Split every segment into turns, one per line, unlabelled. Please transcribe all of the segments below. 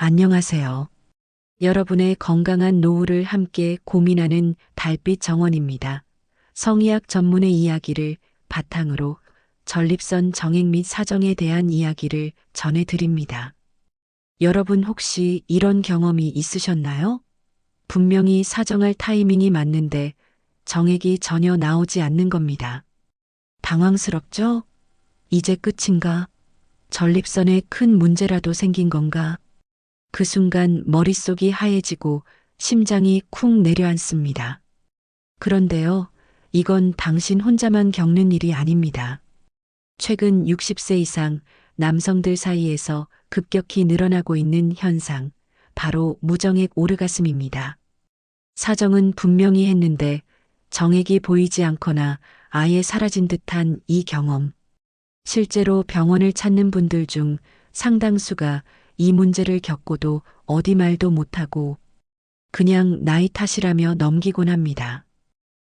안녕하세요. 여러분의 건강한 노후를 함께 고민하는 달빛 정원입니다. 성의학 전문의 이야기를 바탕으로 전립선 정액 및 사정에 대한 이야기를 전해드립니다. 여러분 혹시 이런 경험이 있으셨나요? 분명히 사정할 타이밍이 맞는데 정액이 전혀 나오지 않는 겁니다. 당황스럽죠? 이제 끝인가? 전립선에 큰 문제라도 생긴 건가? 그 순간 머릿속이 하얘지고 심장이 쿵 내려앉습니다. 그런데요, 이건 당신 혼자만 겪는 일이 아닙니다. 최근 60세 이상 남성들 사이에서 급격히 늘어나고 있는 현상, 바로 무정액 오르가슴입니다. 사정은 분명히 했는데 정액이 보이지 않거나 아예 사라진 듯한 이 경험. 실제로 병원을 찾는 분들 중 상당수가 이 문제를 겪고도 어디 말도 못하고 그냥 나이 탓이라며 넘기곤 합니다.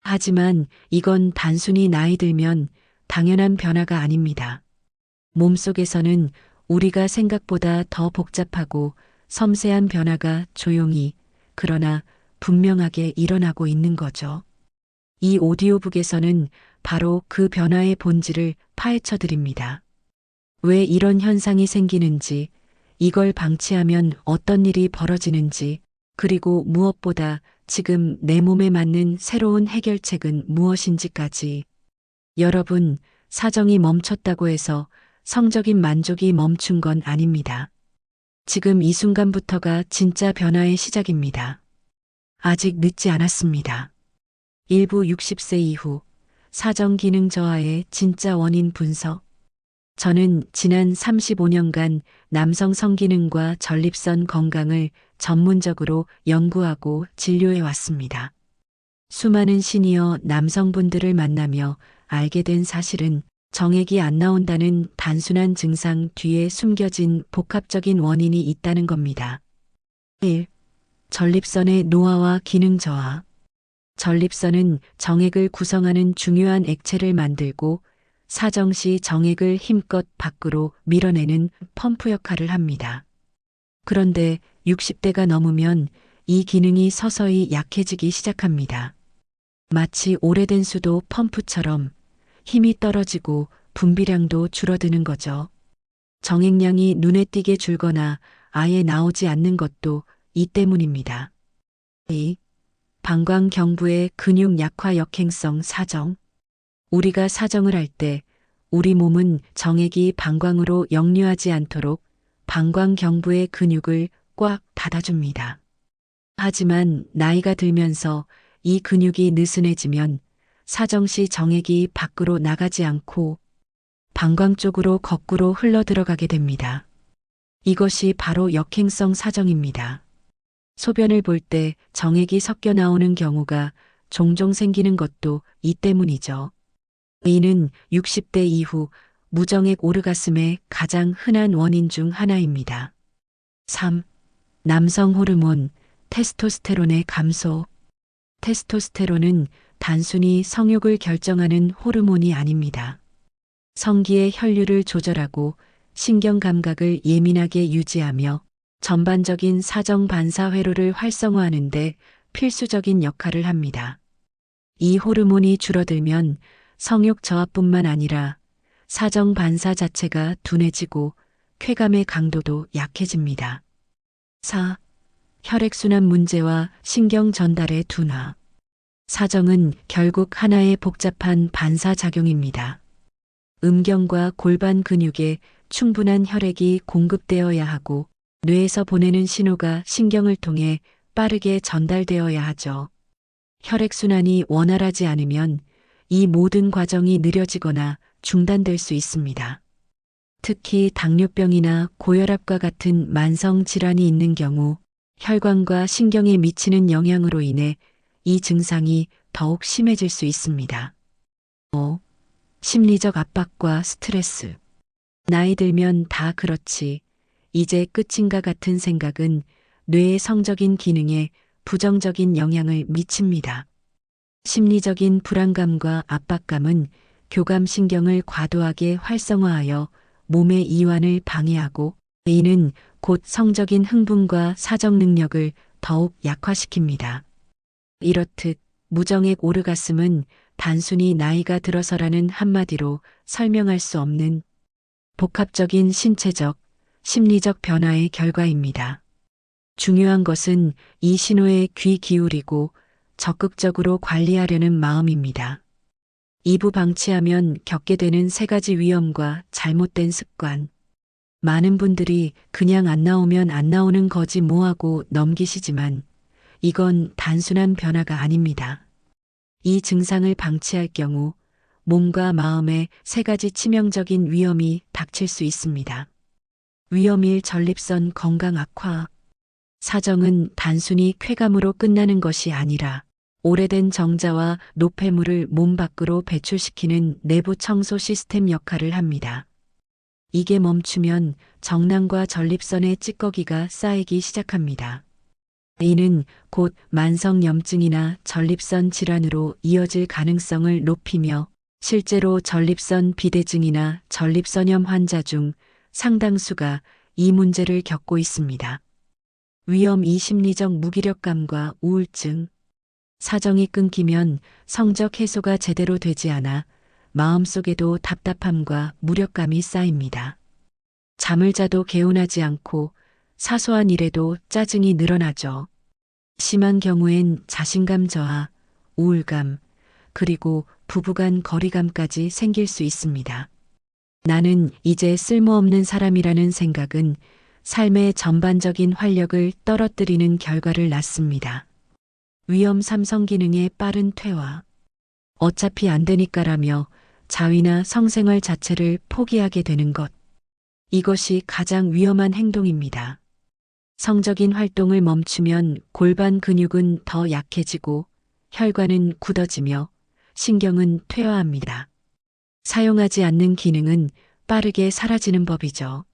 하지만 이건 단순히 나이 들면 당연한 변화가 아닙니다. 몸속에서는 우리가 생각보다 더 복잡하고 섬세한 변화가 조용히, 그러나 분명하게 일어나고 있는 거죠. 이 오디오북에서는 바로 그 변화의 본질을 파헤쳐 드립니다. 왜 이런 현상이 생기는지, 이걸 방치하면 어떤 일이 벌어지는지, 그리고 무엇보다 지금 내 몸에 맞는 새로운 해결책은 무엇인지까지. 여러분, 사정이 멈췄다고 해서 성적인 만족이 멈춘 건 아닙니다. 지금 이 순간부터가 진짜 변화의 시작입니다. 아직 늦지 않았습니다. 일부 60세 이후 사정 기능 저하의 진짜 원인 분석. 저는 지난 35년간 남성 성기능과 전립선 건강을 전문적으로 연구하고 진료해 왔습니다. 수많은 시니어 남성분들을 만나며 알게 된 사실은 정액이 안 나온다는 단순한 증상 뒤에 숨겨진 복합적인 원인이 있다는 겁니다. 1. 전립선의 노화와 기능 저하. 전립선은 정액을 구성하는 중요한 액체를 만들고 사정 시 정액을 힘껏 밖으로 밀어내는 펌프 역할을 합니다. 그런데 60대가 넘으면 이 기능이 서서히 약해지기 시작합니다. 마치 오래된 수도 펌프처럼 힘이 떨어지고 분비량도 줄어드는 거죠. 정액량이 눈에 띄게 줄거나 아예 나오지 않는 것도 이 때문입니다. 2. 방광경부의 근육 약화 역행성 사정. 우리가 사정을 할 때 우리 몸은 정액이 방광으로 역류하지 않도록 방광경부의 근육을 꽉 닫아줍니다. 하지만 나이가 들면서 이 근육이 느슨해지면 사정 시 정액이 밖으로 나가지 않고 방광 쪽으로 거꾸로 흘러 들어가게 됩니다. 이것이 바로 역행성 사정입니다. 소변을 볼 때 정액이 섞여 나오는 경우가 종종 생기는 것도 이 때문이죠. 이는 60대 이후 무정액 오르가슴의 가장 흔한 원인 중 하나입니다. 3. 남성 호르몬, 테스토스테론의 감소. 테스토스테론은 단순히 성욕을 결정하는 호르몬이 아닙니다. 성기의 혈류를 조절하고 신경 감각을 예민하게 유지하며 전반적인 사정 반사 회로를 활성화하는 데 필수적인 역할을 합니다. 이 호르몬이 줄어들면 성욕 저하뿐만 아니라 사정 반사 자체가 둔해지고 쾌감의 강도도 약해집니다. 4. 혈액순환 문제와 신경 전달의 둔화. 사정은 결국 하나의 복잡한 반사작용입니다. 음경과 골반 근육에 충분한 혈액이 공급되어야 하고 뇌에서 보내는 신호가 신경을 통해 빠르게 전달되어야 하죠. 혈액순환이 원활하지 않으면 이 모든 과정이 느려지거나 중단될 수 있습니다. 특히 당뇨병이나 고혈압과 같은 만성 질환이 있는 경우 혈관과 신경에 미치는 영향으로 인해 이 증상이 더욱 심해질 수 있습니다. 5. 심리적 압박과 스트레스. 나이 들면 다 그렇지, 이제 끝인가 같은 생각은 뇌의 성적인 기능에 부정적인 영향을 미칩니다. 심리적인 불안감과 압박감은 교감신경을 과도하게 활성화하여 몸의 이완을 방해하고 이는 곧 성적인 흥분과 사적 능력을 더욱 약화시킵니다. 이렇듯 무정액 오르가슴은 단순히 나이가 들어서라는 한마디로 설명할 수 없는 복합적인 신체적, 심리적 변화의 결과입니다. 중요한 것은 이 신호에 귀 기울이고 적극적으로 관리하려는 마음입니다. 이부 방치하면 겪게 되는 세 가지 위험과 잘못된 습관. 많은 분들이 그냥 안 나오면 안 나오는 거지 뭐하고 넘기시지만 이건 단순한 변화가 아닙니다. 이 증상을 방치할 경우 몸과 마음에 세 가지 치명적인 위험이 닥칠 수 있습니다. 위험 1. 전립선 건강 악화. 사정은 단순히 쾌감으로 끝나는 것이 아니라 오래된 정자와 노폐물을 몸 밖으로 배출시키는 내부 청소 시스템 역할을 합니다. 이게 멈추면 정낭과 전립선의 찌꺼기가 쌓이기 시작합니다. 이는 곧 만성염증이나 전립선 질환으로 이어질 가능성을 높이며 실제로 전립선 비대증이나 전립선염 환자 중 상당수가 이 문제를 겪고 있습니다. 위험 2. 심리적 무기력감과 우울증. 사정이 끊기면 성적 해소가 제대로 되지 않아 마음속에도 답답함과 무력감이 쌓입니다. 잠을 자도 개운하지 않고 사소한 일에도 짜증이 늘어나죠. 심한 경우엔 자신감 저하, 우울감, 그리고 부부간 거리감까지 생길 수 있습니다. 나는 이제 쓸모없는 사람이라는 생각은 삶의 전반적인 활력을 떨어뜨리는 결과를 낳습니다. 위험 3. 성기능의 빠른 퇴화. 어차피 안 되니까라며 자위나 성생활 자체를 포기하게 되는 것. 이것이 가장 위험한 행동입니다. 성적인 활동을 멈추면 골반 근육은 더 약해지고 혈관은 굳어지며 신경은 퇴화합니다. 사용하지 않는 기능은 빠르게 사라지는 법이죠.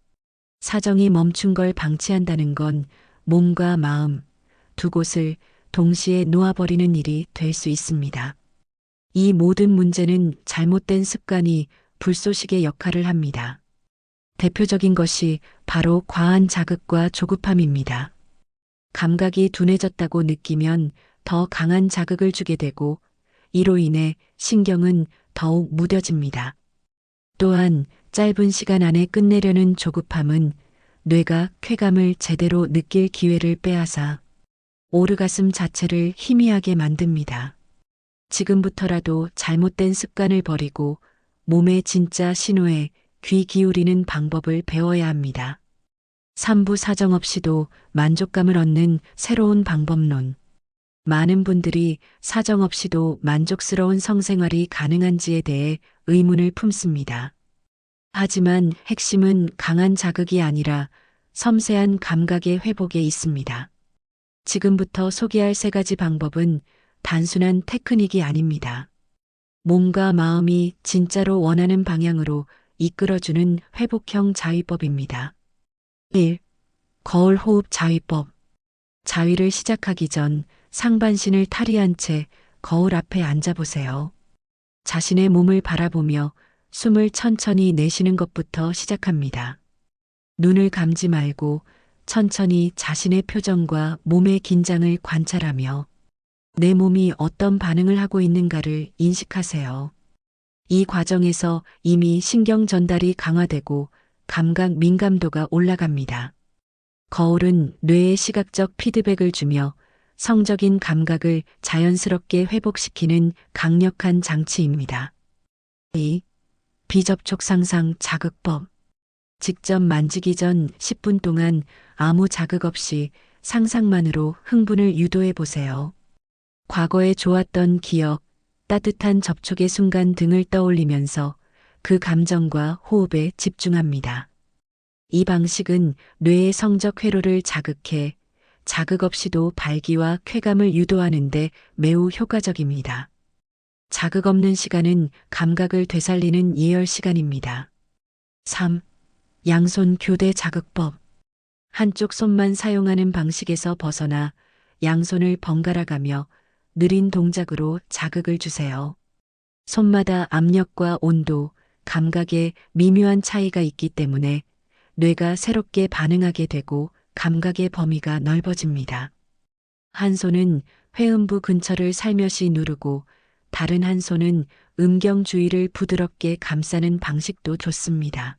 사정이 멈춘 걸 방치한다는 건 몸과 마음 두 곳을 동시에 놓아버리는 일이 될 수 있습니다. 이 모든 문제는 잘못된 습관이 불쏘시개 역할을 합니다. 대표적인 것이 바로 과한 자극과 조급함입니다. 감각이 둔해졌다고 느끼면 더 강한 자극을 주게 되고 이로 인해 신경은 더욱 무뎌집니다. 또한 짧은 시간 안에 끝내려는 조급함은 뇌가 쾌감을 제대로 느낄 기회를 빼앗아 오르가슴 자체를 희미하게 만듭니다. 지금부터라도 잘못된 습관을 버리고 몸의 진짜 신호에 귀 기울이는 방법을 배워야 합니다. 3부 사정없이도 만족감을 얻는 새로운 방법론. 많은 분들이 사정없이도 만족스러운 성생활이 가능한지에 대해 의문을 품습니다. 하지만 핵심은 강한 자극이 아니라 섬세한 감각의 회복에 있습니다. 지금부터 소개할 세 가지 방법은 단순한 테크닉이 아닙니다. 몸과 마음이 진짜로 원하는 방향으로 이끌어주는 회복형 자위법입니다. 1. 거울 호흡 자위법. 자위를 시작하기 전 상반신을 탈의한 채 거울 앞에 앉아보세요. 자신의 몸을 바라보며 숨을 천천히 내쉬는 것부터 시작합니다. 눈을 감지 말고 천천히 자신의 표정과 몸의 긴장을 관찰하며 내 몸이 어떤 반응을 하고 있는가를 인식하세요. 이 과정에서 이미 신경 전달이 강화되고 감각 민감도가 올라갑니다. 거울은 뇌에 시각적 피드백을 주며 성적인 감각을 자연스럽게 회복시키는 강력한 장치입니다. 2. 비접촉 상상 자극법. 직접 만지기 전 10분 동안 아무 자극 없이 상상만으로 흥분을 유도해 보세요. 과거에 좋았던 기억, 따뜻한 접촉의 순간 등을 떠올리면서 그 감정과 호흡에 집중합니다. 이 방식은 뇌의 성적 회로를 자극해 자극 없이도 발기와 쾌감을 유도하는 데 매우 효과적입니다. 자극 없는 시간은 감각을 되살리는 예열 시간입니다. 3. 양손 교대 자극법. 한쪽 손만 사용하는 방식에서 벗어나 양손을 번갈아 가며 느린 동작으로 자극을 주세요. 손마다 압력과 온도, 감각에 미묘한 차이가 있기 때문에 뇌가 새롭게 반응하게 되고 감각의 범위가 넓어집니다. 한 손은 회음부 근처를 살며시 누르고 다른 한 손은 음경 주위를 부드럽게 감싸는 방식도 좋습니다.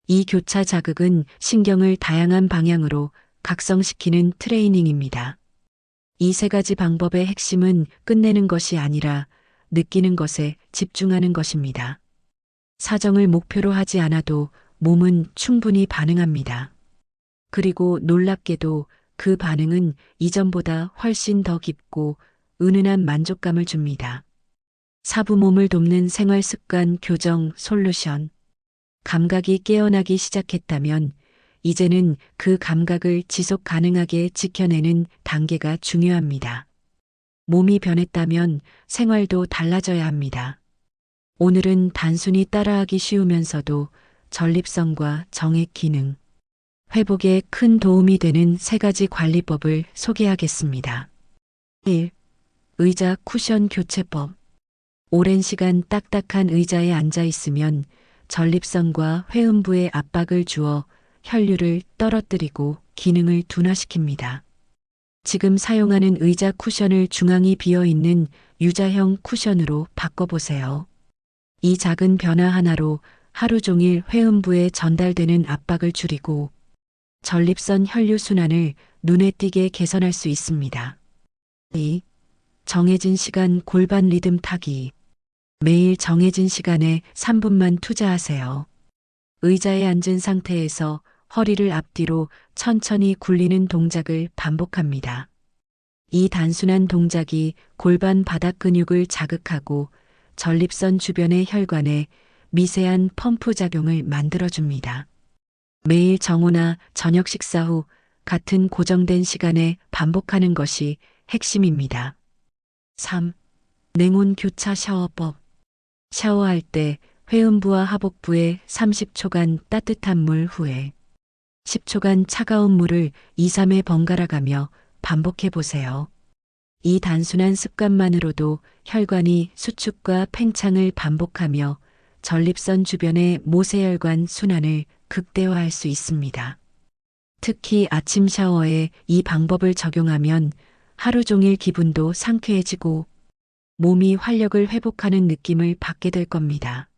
이 교차 자극은 신경을 다양한 방향으로 각성시키는 트레이닝입니다. 이 세 가지 방법의 핵심은 끝내는 것이 아니라 느끼는 것에 집중하는 것입니다. 사정을 목표로 하지 않아도 몸은 충분히 반응합니다. 그리고 놀랍게도 그 반응은 이전보다 훨씬 더 깊고 은은한 만족감을 줍니다. 사부 몸을 돕는 생활 습관 교정 솔루션. 감각이 깨어나기 시작했다면 이제는 그 감각을 지속 가능하게 지켜내는 단계가 중요합니다. 몸이 변했다면 생활도 달라져야 합니다. 오늘은 단순히 따라하기 쉬우면서도 전립선과 정액 기능, 회복에 큰 도움이 되는 세 가지 관리법을 소개하겠습니다. 1. 의자 쿠션 교체법. 오랜 시간 딱딱한 의자에 앉아 있으면 전립선과 회음부에 압박을 주어 혈류를 떨어뜨리고 기능을 둔화시킵니다. 지금 사용하는 의자 쿠션을 중앙이 비어 있는 유자형 쿠션으로 바꿔보세요. 이 작은 변화 하나로 하루 종일 회음부에 전달되는 압박을 줄이고 전립선 혈류 순환을 눈에 띄게 개선할 수 있습니다. 2. 정해진 시간 골반 리듬 타기. 매일 정해진 시간에 3분만 투자하세요. 의자에 앉은 상태에서 허리를 앞뒤로 천천히 굴리는 동작을 반복합니다. 이 단순한 동작이 골반 바닥 근육을 자극하고 전립선 주변의 혈관에 미세한 펌프 작용을 만들어줍니다. 매일 정오나 저녁 식사 후 같은 고정된 시간에 반복하는 것이 핵심입니다. 3. 냉온 교차 샤워법. 샤워할 때 회음부와 하복부에 30초간 따뜻한 물 후에 10초간 차가운 물을 2, 3회 번갈아가며 반복해 보세요. 이 단순한 습관만으로도 혈관이 수축과 팽창을 반복하며 전립선 주변의 모세혈관 순환을 극대화할 수 있습니다. 특히 아침 샤워에 이 방법을 적용하면 하루 종일 기분도 상쾌해지고 몸이 활력을 회복하는 느낌을 받게 될 겁니다.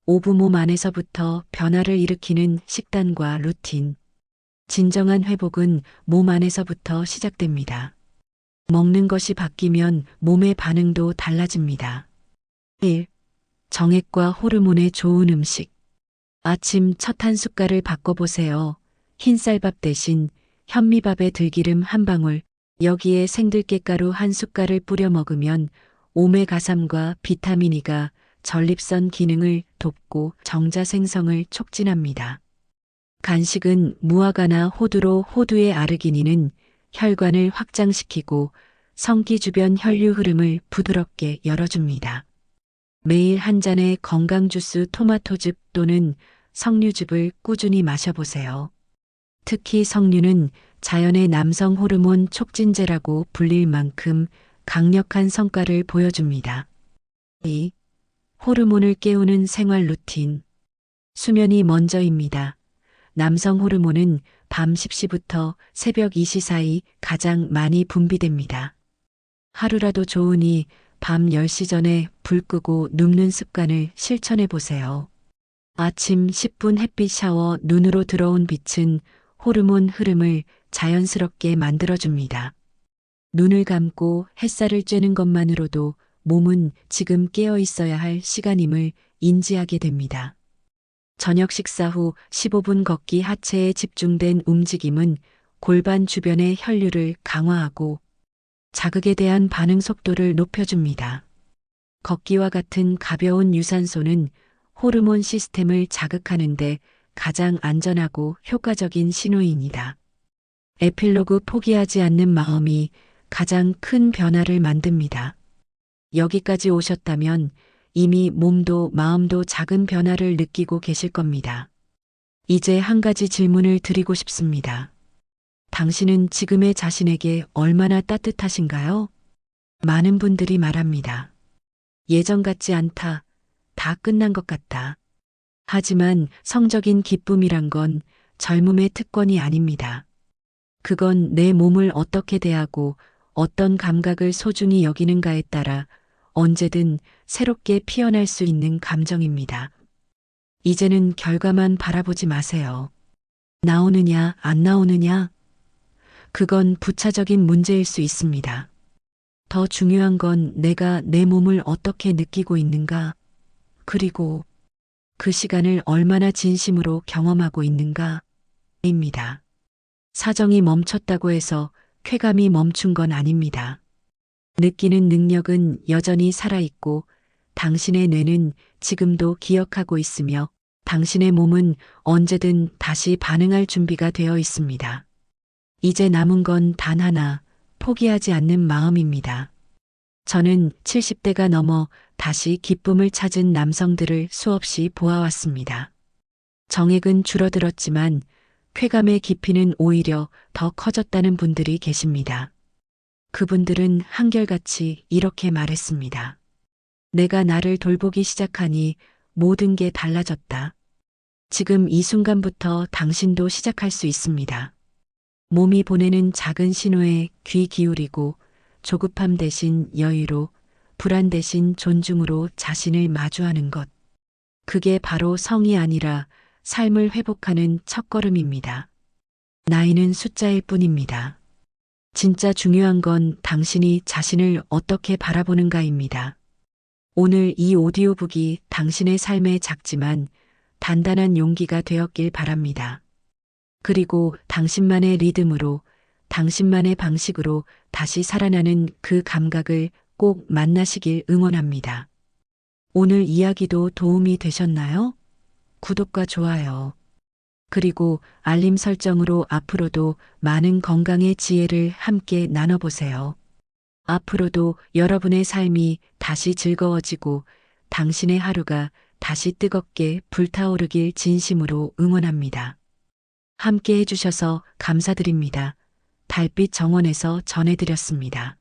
오부 몸 안에서부터 변화를 일으키는 식단과 루틴. 진정한 회복은 몸 안에서부터 시작됩니다. 먹는 것이 바뀌면 몸의 반응도 달라집니다. 1. 정액과 호르몬에 좋은 음식. 아침 첫 한 숟갈을 바꿔보세요. 흰쌀밥 대신 현미밥에 들기름 한 방울, 여기에 생들깨가루 한 숟갈을 뿌려 먹으면 오메가3과 비타민 E가 전립선 기능을 돕고 정자 생성을 촉진합니다. 간식은 무화과나 호두로 호두의 아르기닌은 혈관을 확장시키고 성기 주변 혈류 흐름을 부드럽게 열어줍니다. 매일 한 잔의 건강 주스 토마토즙 또는 석류즙을 꾸준히 마셔보세요. 특히 석류는 자연의 남성 호르몬 촉진제라고 불릴 만큼 강력한 성과를 보여줍니다. 2. 호르몬을 깨우는 생활 루틴. 수면이 먼저입니다. 남성 호르몬은 밤 10시부터 새벽 2시 사이 가장 많이 분비됩니다. 하루라도 좋으니 밤 10시 전에 불 끄고 눕는 습관을 실천해 보세요. 아침 10분 햇빛 샤워 눈으로 들어온 빛은 호르몬 흐름을 자연스럽게 만들어줍니다. 눈을 감고 햇살을 쬐는 것만으로도 몸은 지금 깨어 있어야 할 시간임을 인지하게 됩니다. 저녁 식사 후 15분 걷기 하체에 집중된 움직임은 골반 주변의 혈류를 강화하고 자극에 대한 반응 속도를 높여줍니다. 걷기와 같은 가벼운 유산소는 호르몬 시스템을 자극하는데 가장 안전하고 효과적인 신호입니다. 에필로그 포기하지 않는 마음이 가장 큰 변화를 만듭니다. 여기까지 오셨다면 이미 몸도 마음도 작은 변화를 느끼고 계실 겁니다. 이제 한 가지 질문을 드리고 싶습니다. 당신은 지금의 자신에게 얼마나 따뜻하신가요? 많은 분들이 말합니다. 예전 같지 않다. 다 끝난 것 같다. 하지만 성적인 기쁨이란 건 젊음의 특권이 아닙니다. 그건 내 몸을 어떻게 대하고 어떤 감각을 소중히 여기는가에 따라 언제든 새롭게 피어날 수 있는 감정입니다. 이제는 결과만 바라보지 마세요. 나오느냐, 안 나오느냐? 그건 부차적인 문제일 수 있습니다. 더 중요한 건 내가 내 몸을 어떻게 느끼고 있는가, 그리고 그 시간을 얼마나 진심으로 경험하고 있는가입니다. 사정이 멈췄다고 해서 쾌감이 멈춘 건 아닙니다. 느끼는 능력은 여전히 살아있고 당신의 뇌는 지금도 기억하고 있으며 당신의 몸은 언제든 다시 반응할 준비가 되어 있습니다. 이제 남은 건 단 하나, 포기하지 않는 마음입니다. 저는 70대가 넘어 다시 기쁨을 찾은 남성들을 수없이 보아왔습니다. 정액은 줄어들었지만 쾌감의 깊이는 오히려 더 커졌다는 분들이 계십니다. 그분들은 한결같이 이렇게 말했습니다. 내가 나를 돌보기 시작하니 모든 게 달라졌다. 지금 이 순간부터 당신도 시작할 수 있습니다. 몸이 보내는 작은 신호에 귀 기울이고 조급함 대신 여유로, 불안 대신 존중으로 자신을 마주하는 것. 그게 바로 성이 아니라 삶을 회복하는 첫걸음입니다. 나이는 숫자일 뿐입니다. 진짜 중요한 건 당신이 자신을 어떻게 바라보는가입니다. 오늘 이 오디오북이 당신의 삶에 작지만 단단한 용기가 되었길 바랍니다. 그리고 당신만의 리듬으로, 당신만의 방식으로 다시 살아나는 그 감각을 꼭 만나시길 응원합니다. 오늘 이야기도 도움이 되셨나요? 구독과 좋아요. 그리고 알림 설정으로 앞으로도 많은 건강의 지혜를 함께 나눠보세요. 앞으로도 여러분의 삶이 다시 즐거워지고 당신의 하루가 다시 뜨겁게 불타오르길 진심으로 응원합니다. 함께 해주셔서 감사드립니다. 달빛 정원에서 전해드렸습니다.